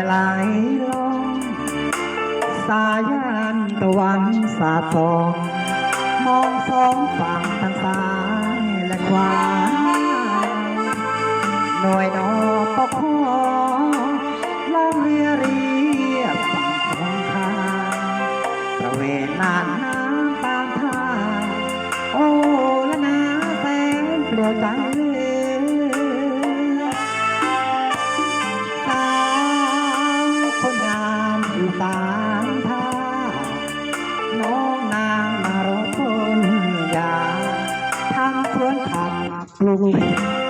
ไหลลงสายันตะวันสาดส่องมองสองฝั่งทางซ้ายและขวาหน่วยนอปกครองล่องเรือเรียบฝั่งตรงข้ามตระเวนน่านน้ำตามท่าโอ้ละนาแสนเปลี่ยวใจคนงามอยู่ตามท่าน้องนางมารถคนยาทางสวนผักปลูก